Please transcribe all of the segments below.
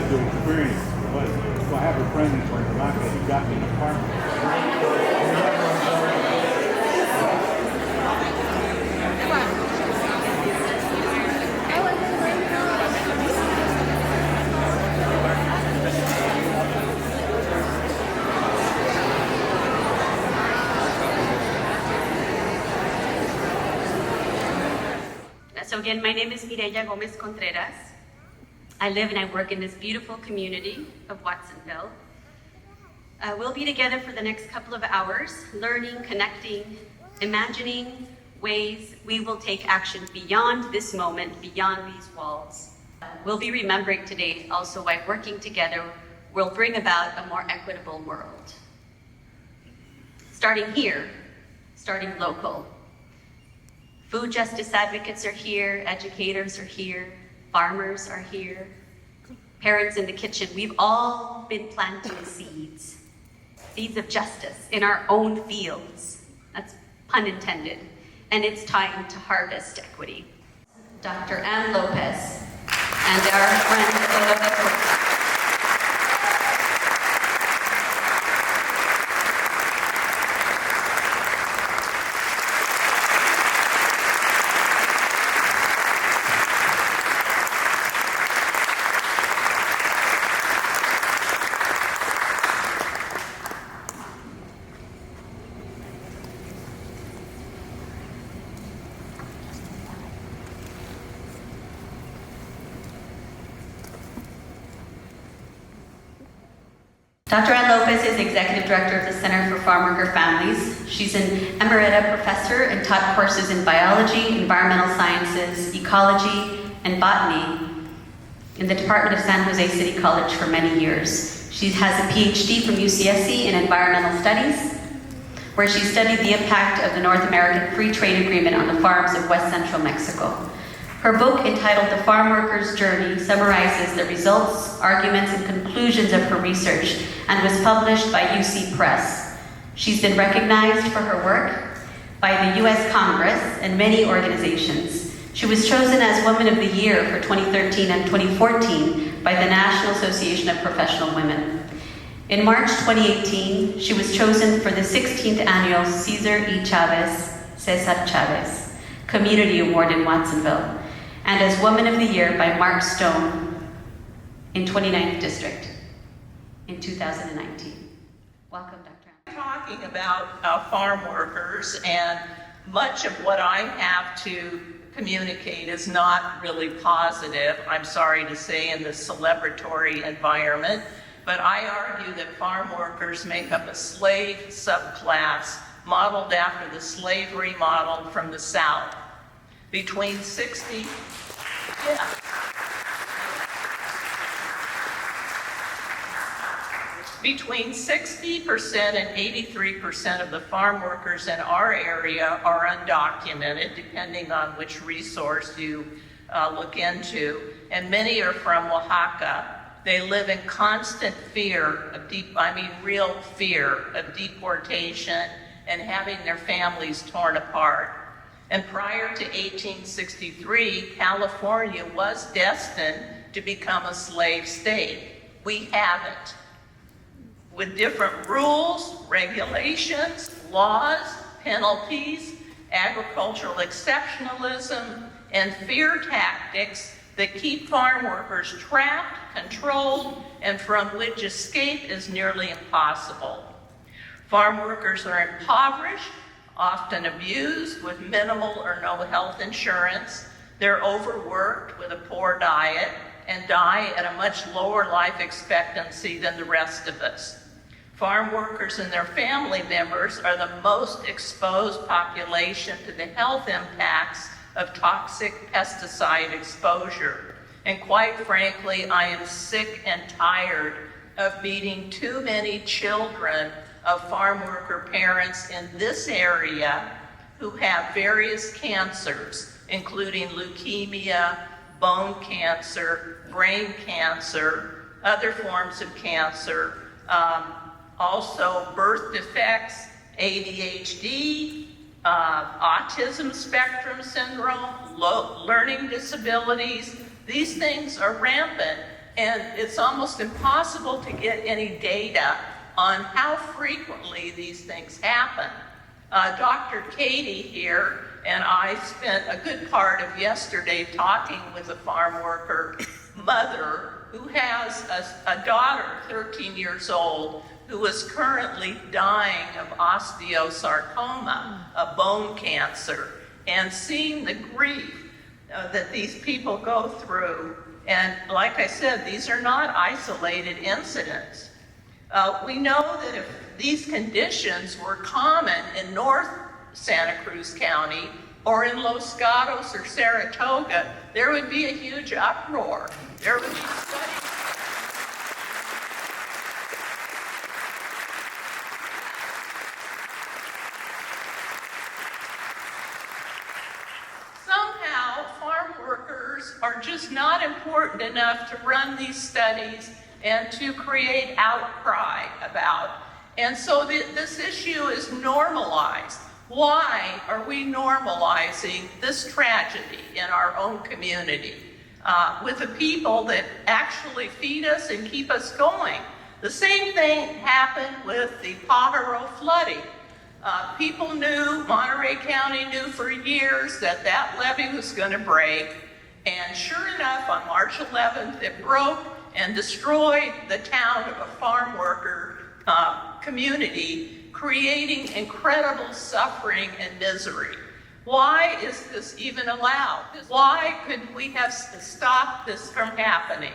have to experience what. So I have a friend in Cuernavaca. He got me an apartment. So again, my name is Mireya Gomez Contreras. I live and I work in this beautiful community of Watsonville. We'll be together for the next couple of hours, learning, connecting, imagining ways we will take action beyond this moment, beyond these walls. We'll be remembering today also why working together will bring about a more equitable world. Starting here, starting local. Food justice advocates are here, educators are here, farmers are here, parents in the kitchen. We've all been planting seeds of justice in our own fields. That's pun intended. And it's time to harvest equity. Dr. Ann Lopez and our friend Dolores Huerta. Dr. Ann Lopez is Executive Director of the Center for Farm Worker Families. She's an emerita professor and taught courses in biology, environmental sciences, ecology, and botany in the Department of San Jose City College for many years. She has a PhD from UCSC in environmental studies, where she studied the impact of the North American Free Trade Agreement on the farms of West Central Mexico. Her book, entitled The Farm Worker's Journey, summarizes the results, arguments, and conclusions of her research and was published by UC Press. She's been recognized for her work by the US Congress and many organizations. She was chosen as Woman of the Year for 2013 and 2014 by the National Association of Professional Women. In March 2018, she was chosen for the 16th annual Cesar Chavez Community Award in Watsonville, and as Woman of the Year by Mark Stone in 29th District in 2019. Welcome, Dr. I'm talking about farm workers, and much of what I have to communicate is not really positive, I'm sorry to say, in this celebratory environment, but I argue that farm workers make up a slave subclass modeled after the slavery model from the South. Between 60% and 83% of the farm workers in our area are undocumented, depending on which resource you look into, and many are from Oaxaca. They live in constant fear of real fear of deportation and having their families torn apart. And prior to 1863, California was destined to become a slave state. We haven't. With different rules, regulations, laws, penalties, agricultural exceptionalism, and fear tactics that keep farm workers trapped, controlled, and from which escape is nearly impossible. Farm workers are impoverished, often abused with minimal or no health insurance. They're overworked with a poor diet and die at a much lower life expectancy than the rest of us. Farm workers and their family members are the most exposed population to the health impacts of toxic pesticide exposure. And quite frankly, I am sick and tired of meeting too many children of farm worker parents in this area who have various cancers, including leukemia, bone cancer, brain cancer, other forms of cancer, also birth defects, ADHD, autism spectrum syndrome, learning disabilities. These things are rampant, and it's almost impossible to get any data on how frequently these things happen. Dr. Katie here and I spent a good part of yesterday talking with a farm worker mother who has a daughter, 13 years old, who is currently dying of osteosarcoma, a bone cancer, and seeing the grief that these people go through. And like I said, these are not isolated incidents. We know that if these conditions were common in North Santa Cruz County or in Los Gatos or Saratoga, there would be a huge uproar. There would be studies. Somehow, farm workers are just not important enough to run these studies and to create outcry about. And so this issue is normalized. Why are we normalizing this tragedy in our own community with the people that actually feed us and keep us going? The same thing happened with the Pajaro flooding. People knew, Monterey County knew for years that that levee was going to break. And sure enough, on March 11th, it broke and destroyed the town of a farm worker community, creating incredible suffering and misery. Why is this even allowed? Why couldn't we have stopped this from happening?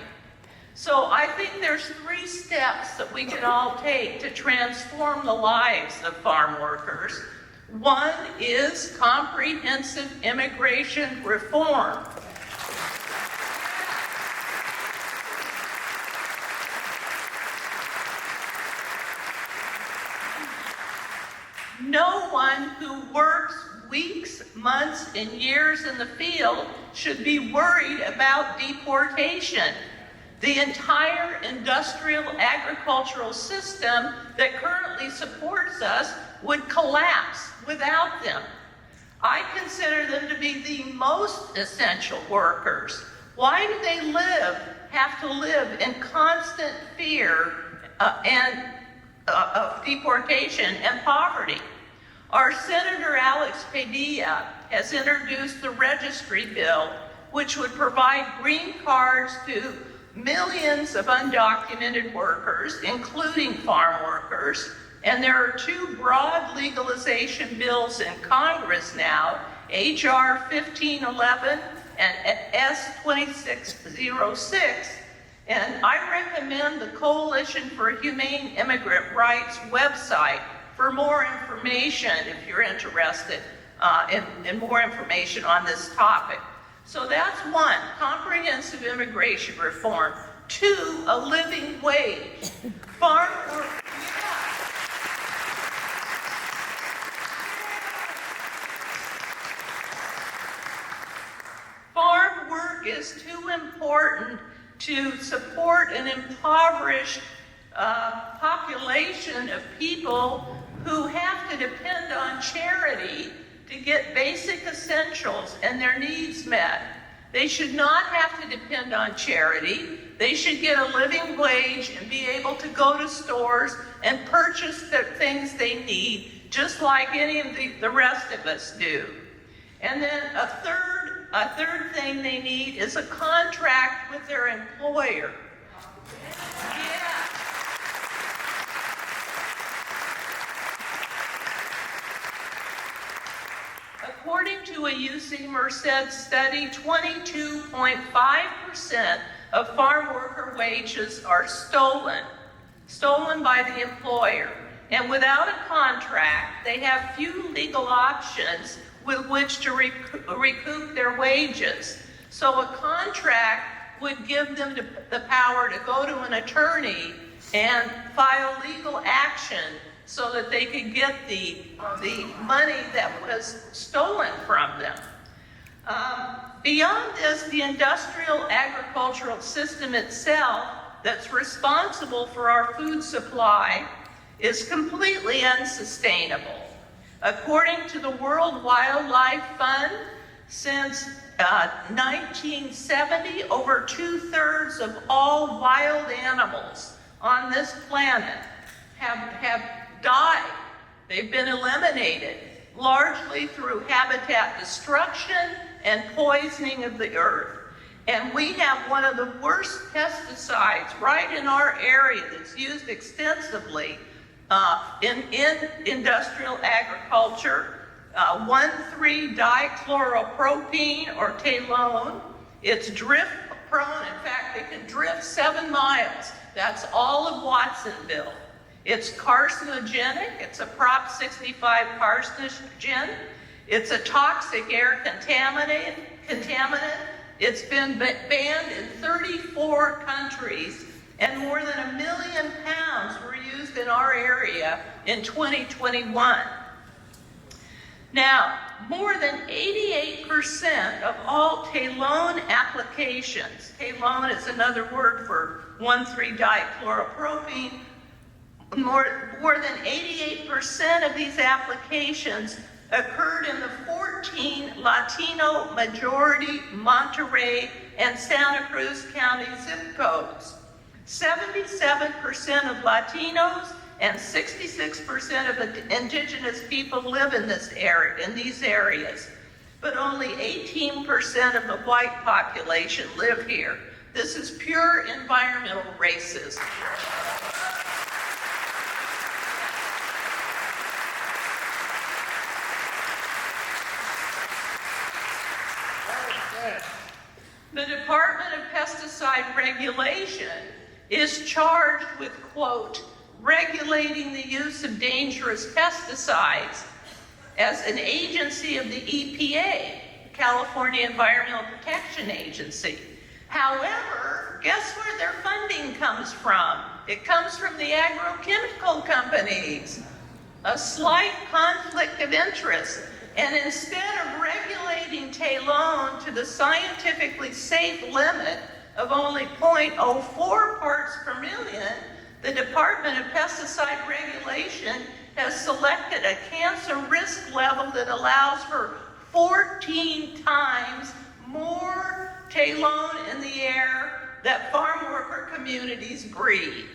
So I think there's 3 steps that we can all take to transform the lives of farm workers. One is comprehensive immigration reform. No one who works weeks, months, and years in the field should be worried about deportation. The entire industrial agricultural system that currently supports us would collapse without them. I consider them to be the most essential workers. Why do they have to live in constant fear of deportation and poverty? Our Senator Alex Padilla has introduced the registry bill, which would provide green cards to millions of undocumented workers, including farm workers. And there are 2 broad legalization bills in Congress now, H.R. 1511 and S. 2606. And I recommend the Coalition for Humane Immigrant Rights website for more information if you're interested in more information on this topic. So that's 1, comprehensive immigration reform. 2, a living wage. Farm work is too important to support an impoverished population of people who have to depend on charity to get basic essentials and their needs met. They should not have to depend on charity. They should get a living wage and be able to go to stores and purchase the things they need, just like any of the rest of us do. And then a third thing they need is a contract with their employer. Yeah. According to a UC Merced study, 22.5% of farm worker wages are stolen by the employer. And without a contract, they have few legal options with which to recoup their wages. So a contract would give them the power to go to an attorney and file legal action so that they could get the money that was stolen from them. Beyond this, the industrial agricultural system itself that's responsible for our food supply is completely unsustainable. According to the World Wildlife Fund, Since 1970, over 2/3 of all wild animals on this planet have died. They've been eliminated, largely through habitat destruction and poisoning of the earth. And we have one of the worst pesticides right in our area that's used extensively in industrial agriculture, 1,3-dichloropropene or talone. It's drift prone. In fact, it can drift 7 miles. That's all of Watsonville. It's carcinogenic. It's a Prop 65 carcinogen. It's a toxic air contaminant. It's been banned in 34 countries, and more than 1 million pounds were used in our area in 2021. Now, more than 88% of all talone applications, talone is another word for 1,3-dichloropropene, more than 88% of these applications occurred in the 14 Latino majority Monterey and Santa Cruz County zip codes. 77% of Latinos and 66% of the indigenous people live in this area, in these areas, but only 18% of the white population live here. This is pure environmental racism. The Department of Pesticide Regulation is charged with, quote, regulating the use of dangerous pesticides as an agency of the EPA, California Environmental Protection Agency. However, guess where their funding comes from? It comes from the agrochemical companies. A slight conflict of interest. And instead of regulating talone to the scientifically safe limit of only 0.04 parts per million, the Department of Pesticide Regulation has selected a cancer risk level that allows for 14 times more talone in the air that farm worker communities breathe.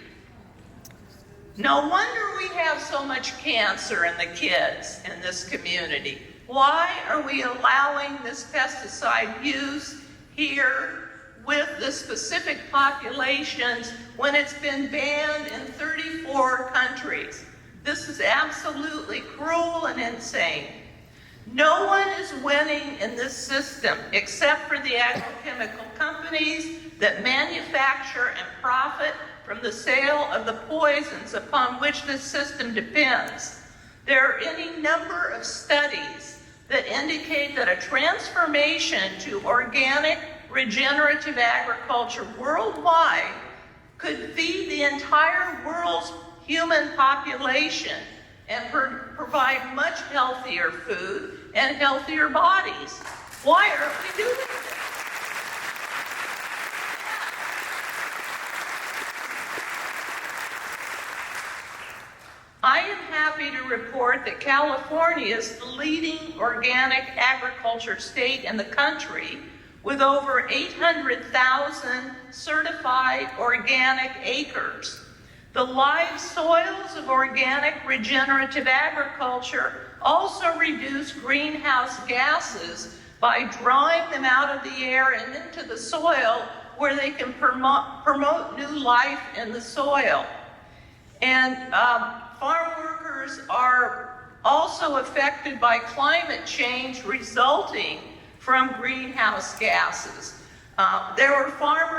No wonder we have so much cancer in the kids in this community. Why are we allowing this pesticide use here with the specific populations when it's been banned in 34 countries? This is absolutely cruel and insane. No one is winning in this system except for the agrochemical companies that manufacture and profit from the sale of the poisons upon which this system depends. There are any number of studies that indicate that a transformation to organic regenerative agriculture worldwide could feed the entire world's human population and provide much healthier food and healthier bodies. Why aren't we doing this? I am happy to report that California is the leading organic agriculture state in the country with over 800,000 certified organic acres. The live soils of organic regenerative agriculture also reduce greenhouse gases by drawing them out of the air and into the soil where they can promote new life in the soil. And farm workers are also affected by climate change resulting from greenhouse gases. There were farm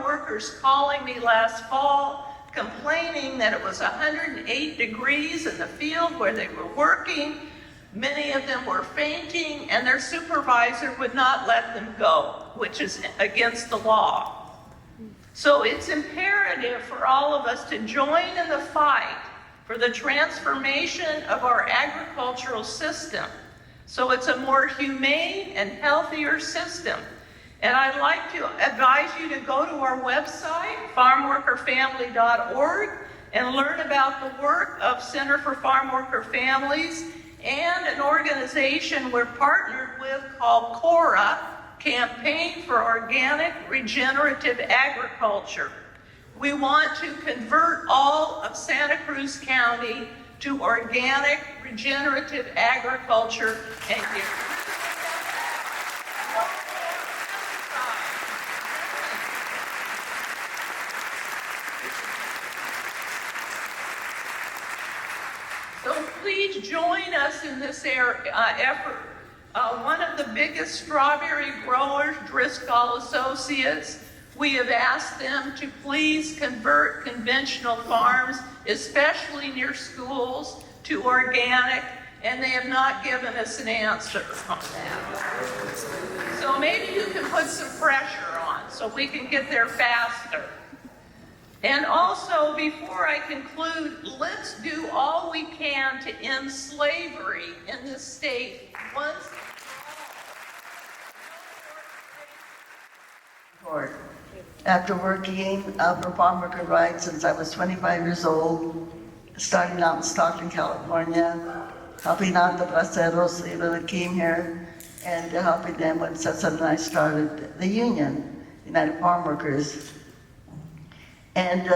workers calling me last fall complaining that it was 108 degrees in the field where they were working. Many of them were fainting and their supervisor would not let them go, which is against the law. So it's imperative for all of us to join in the fight for the transformation of our agricultural system so it's a more humane and healthier system. And I'd like to advise you to go to our website, farmworkerfamily.org, and learn about the work of Center for Farm Worker Families and an organization we're partnered with called CORA, Campaign for Organic Regenerative Agriculture. We want to convert all of Santa Cruz County to organic regenerative agriculture and get So please join us in this effort. One of the biggest strawberry growers, Driscoll Associates, we have asked them to please convert conventional farms, especially near schools, to organic, and they have not given us an answer on that. So maybe you can put some pressure on so we can get there faster. And also, before I conclude, let's do all we can to end slavery in this state once and for all. After working for farm worker rights since I was 25 years old, starting out in Stockton, California, helping out the braceros that came here, and helping them when Cesar and I started the union, United Farm Workers. And,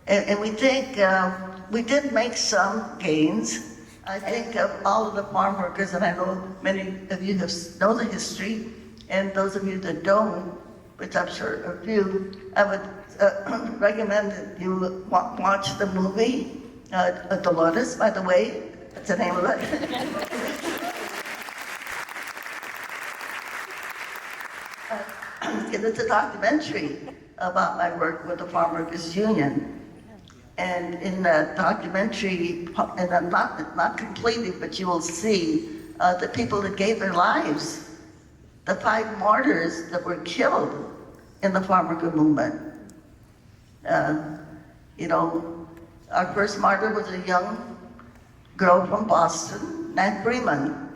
and we think we did make some gains. I think of all of the farm workers, and I know many of you know the history, and those of you that don't, which I'm sure a few, I would recommend that you watch the movie, Dolores, by the way. That's the name of it. It's a documentary about my work with the Farm Workers Union. And in that documentary, and not completely, but you will see the people that gave their lives, the 5 martyrs that were killed in the farm worker movement. Our first martyr was a young girl from Boston, Nat Freeman,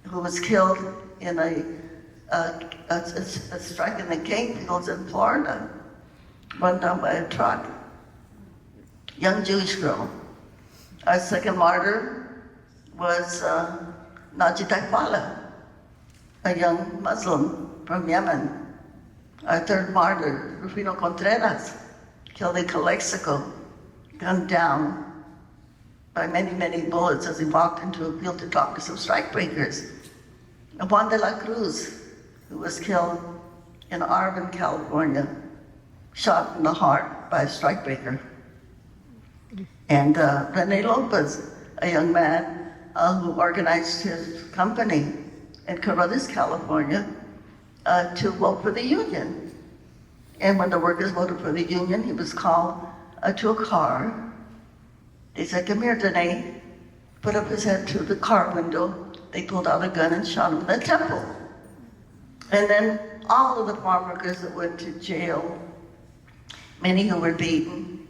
who was killed in a strike in the cane fields in Florida, run down by a truck. Young Jewish girl. Our second martyr was Najib Taifala, a young Muslim from Yemen. Our third martyr, Rufino Contreras, killed in Calexico, gunned down by many, many bullets as he walked into a field to talk to some strikebreakers. And Juan de la Cruz, who was killed in Arvin, California, shot in the heart by a strikebreaker. And Rene Lopez, a young man who organized his company in Corrales, California, to vote for the union. And when the workers voted for the union, he was called to a car. They said, "Come here, Rene." Put up his head to the car window. They pulled out a gun and shot him in the temple. And then all of the farm workers that went to jail, many who were beaten.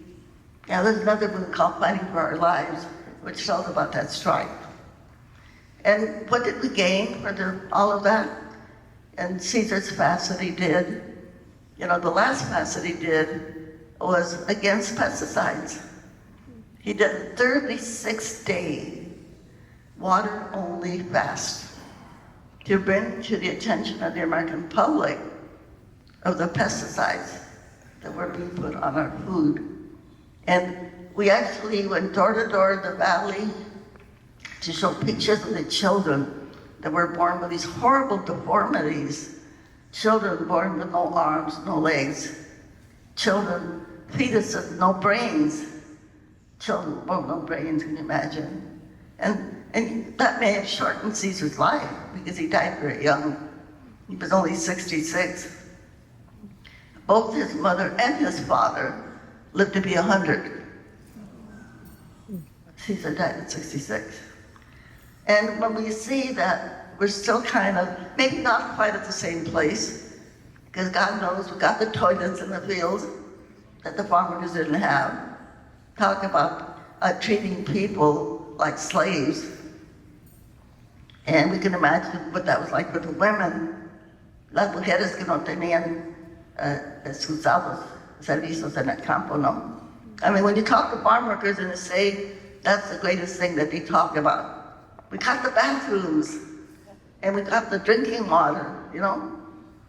Now there's another book called Fighting for Our Lives, which tells about that strike. And what did we gain for all of that? And Caesar's fast that he did, the last fast that he did was against pesticides. He did a 36-day water-only fast to bring to the attention of the American public of the pesticides that were being put on our food. And we actually went door to door in the valley to show pictures of the children that were born with these horrible deformities. Children born with no arms, no legs. Children, fetuses, no brains. Children born with no brains, can you imagine? And that may have shortened Caesar's life because he died very young. He was only 66. Both his mother and his father lived to be 100. Caesar died at 66. And when we see that we're still kind of, maybe not quite at the same place, because God knows we got the toilets in the fields that the farm workers didn't have. Talk about treating people like slaves. And we can imagine what that was like for the women. Las mujeres que no tenían escusados servicios en el campo, no? I mean, when you talk to farm workers and they say That's the greatest thing that they talk about. We got the bathrooms, and we got the drinking water, you know,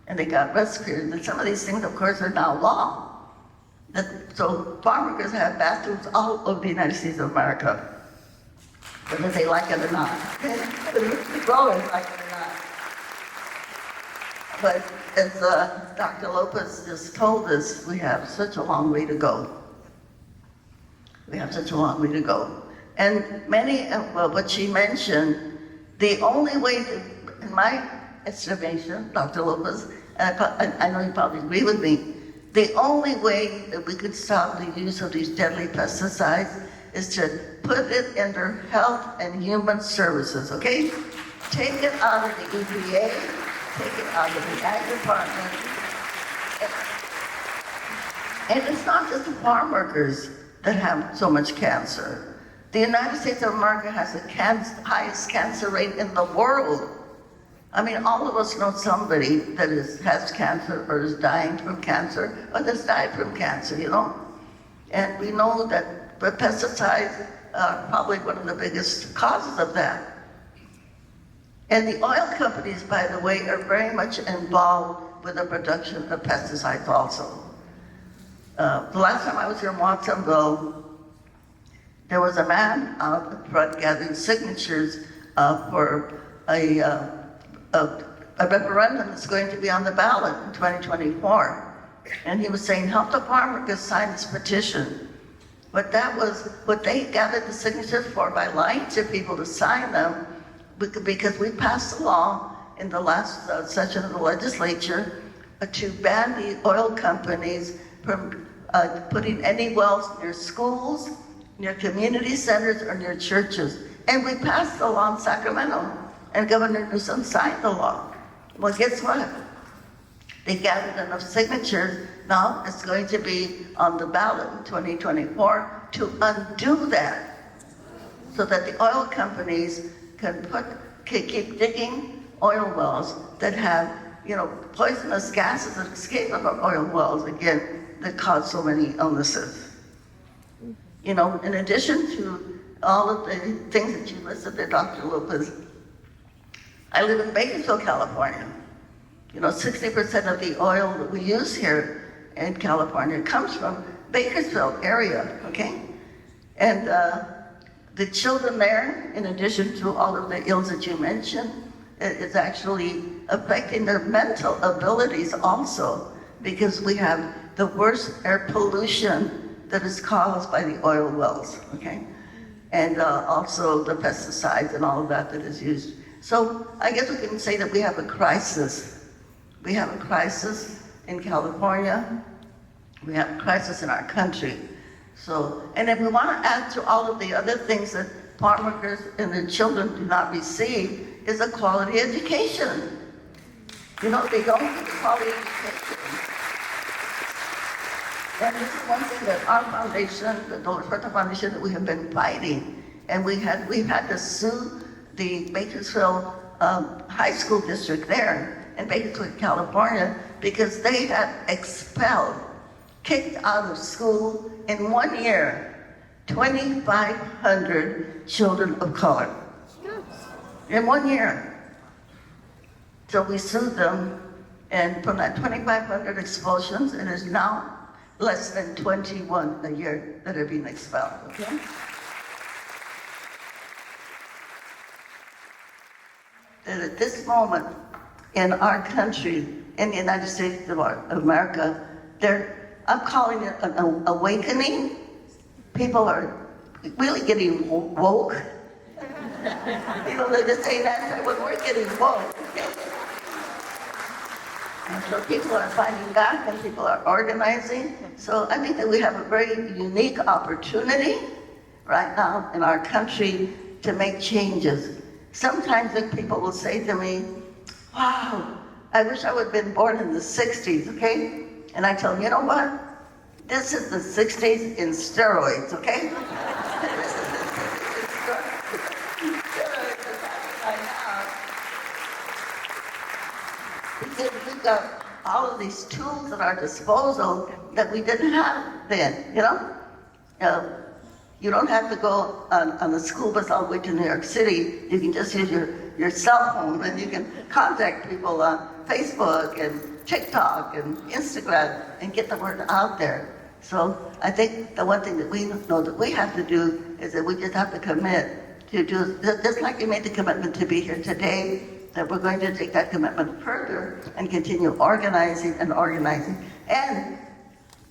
and they got respirators. And some of these things, of course, are now law. So farm workers have bathrooms all over the United States of America, whether they like it or not. The growers like it or not. But as Dr. Lopez just told us, we have such a long way to go. We have such a long way to go. And many, well, what she mentioned, the only way to, in my estimation, Dr. Lopez, and I know you probably agree with me, the only way that we could stop the use of these deadly pesticides is to put it under health and human services, okay? Take it out of the EPA, take it out of the Ag Department. And it's not just the farm workers that have so much cancer. The United States of America has the highest cancer rate in the world. I mean, all of us know somebody that has cancer or is dying from cancer or that's died from cancer, you know? And we know that the pesticides are probably one of the biggest causes of that. And the oil companies, by the way, are very much involved with the production of pesticides also. The last time I was here in Watsonville, there was a man out front gathering signatures for a referendum that's going to be on the ballot in 2024. And he was saying, help the farm workers sign this petition. But that was what they gathered the signatures for, by lying to people to sign them, because we passed a law in the last session of the legislature to ban the oil companies from putting any wells near schools, near community centers, or near churches. And we passed the law in Sacramento, and Governor Newsom signed the law. Well, guess what? They gathered enough signatures. Now it's going to be on the ballot in 2024 to undo that, so that the oil companies can keep digging oil wells that have, you know, poisonous gases that escape from oil wells, again, that cause so many illnesses. You know, in addition to all of the things that you listed there, Dr. Lopez, I live in Bakersfield, California. You know, 60% of the oil that we use here in California comes from Bakersfield area, okay? And the children there, in addition to all of the ills that you mentioned, it's actually affecting their mental abilities also, because we have the worst air pollution that is caused by the oil wells, okay? And also the pesticides and all of that is used. So I guess we can say that we have a crisis. We have a crisis in California. We have a crisis in our country. So, and if we want to add to all of the other things that farm workers and their children do not receive, is a quality education. You know, they don't get quality education. And this is one thing that our foundation, the Dolores Huerta Foundation, that we have been fighting. And we've had to sue the Bakersfield High School District there in Bakersfield, California, because they had expelled, kicked out of school in 1 year, 2,500 children of color. In 1 year. So we sued them, and from that 2,500 expulsions, it is now less than 21 a year that are being expelled, okay? That at this moment in our country, in the United States of America, I'm calling it an awakening. People are really getting woke. You know, they're just saying that, but we're getting woke. And so people are fighting back and people are organizing. So I think that we have a very unique opportunity right now in our country to make changes. Sometimes people will say to me, wow, I wish I would have been born in the 60s, okay? And I tell them, you know what? This is the 60s in steroids, okay? This is the 60s in steroids is happening right now. Because we've got all of these tools at our disposal that we didn't have then, you know? You don't have to go on the school bus all the way to New York City. You can just use your cell phone and you can contact people on Facebook and TikTok and Instagram and get the word out there. So I think the one thing that we know that we have to do is that we just have to commit to do, just like we made the commitment to be here today, that we're going to take that commitment further and continue organizing and organizing. And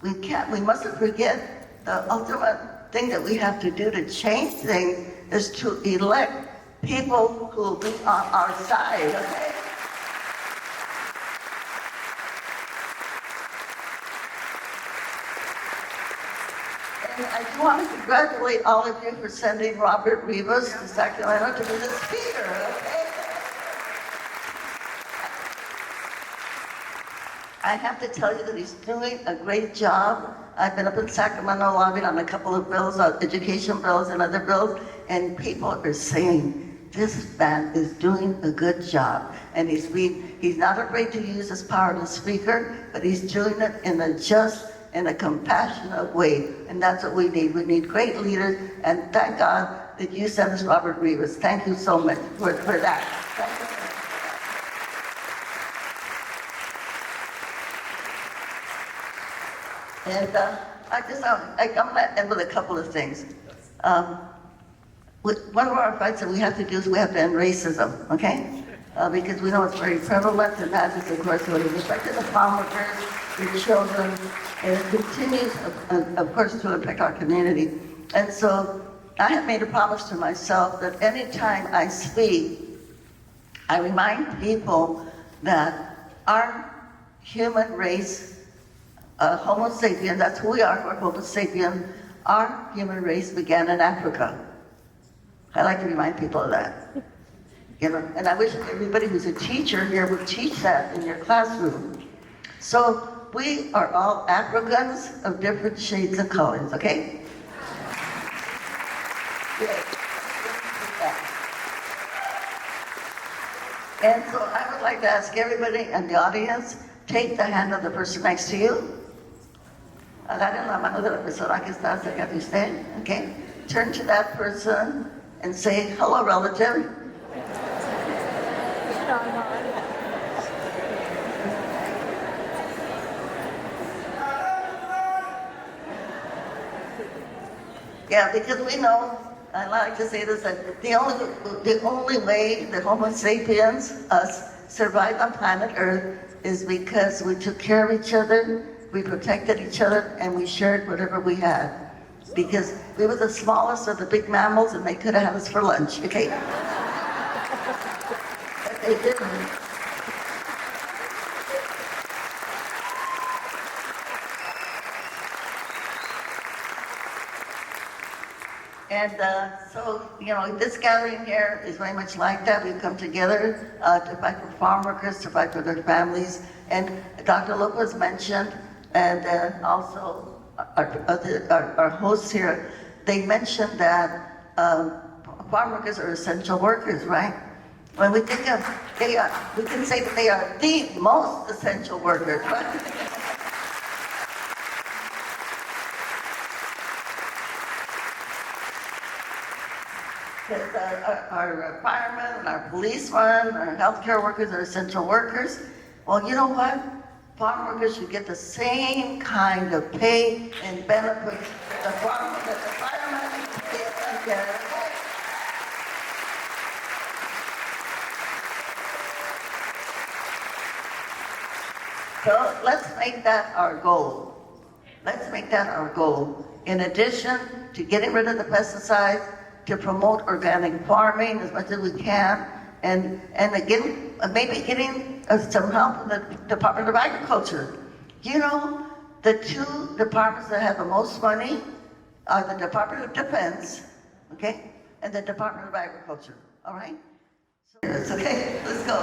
we mustn't forget the ultimate thing that we have to do to change things is to elect people who will be on our side, okay? And I do want to congratulate all of you for sending Robert Rivas to Sacramento to be the speaker, okay? I have to tell you that he's doing a great job. I've been up in Sacramento lobbying on a couple of bills, education bills and other bills, and people are saying, this man is doing a good job. And he's not afraid to use his power as speaker, but he's doing it in a just and a compassionate way. And that's what we need. We need great leaders, and thank God that you sent us Robert Rivas. Thank you so much for that. Thank you. And I'm going to end with a couple of things. One of our fights that we have to do is we have to end racism, okay? Because we know it's very prevalent, and that is, of course, what is affecting the farm workers, the children, and it continues, of course, to affect our community. And so I have made a promise to myself that anytime I speak, I remind people that our human race, Homo sapien, that's who we are, we're Homo sapien, our human race began in Africa. I like to remind people of that. You know, and I wish everybody who's a teacher here would teach that in your classroom. So we are all Africans of different shades and colors, okay? And so I would like to ask everybody in the audience, take the hand of the person next to you. Agarren la mano de la persona que está cerca de usted, okay? Turn to that person and say, hello, relative. Yeah, because we know, I like to say this, that the only way the Homo sapiens, us, survived on planet Earth is because we took care of each other, we protected each other, and we shared whatever we had. Because we were the smallest of the big mammals, and they could have had us for lunch, okay? But they didn't. And so, you know, this gathering here is very much like that. We've come together to fight for farm workers, to fight for their families. And Dr. Lopez mentioned, and also our hosts here, they mentioned that farm workers are essential workers, right? When we think of we can say that they are the most essential workers, right? Because our firemen and our policemen, our healthcare workers are essential workers. Well, you know what? Farm workers should get the same kind of pay and benefits that the firemen get. So let's make that our goal. Let's make that our goal. In addition to getting rid of the pesticides, to promote organic farming as much as we can, and again, maybe getting some help from the Department of Agriculture. You know, the two departments that have the most money are the Department of Defense, okay, and the Department of Agriculture, all right? So, it's okay, let's go.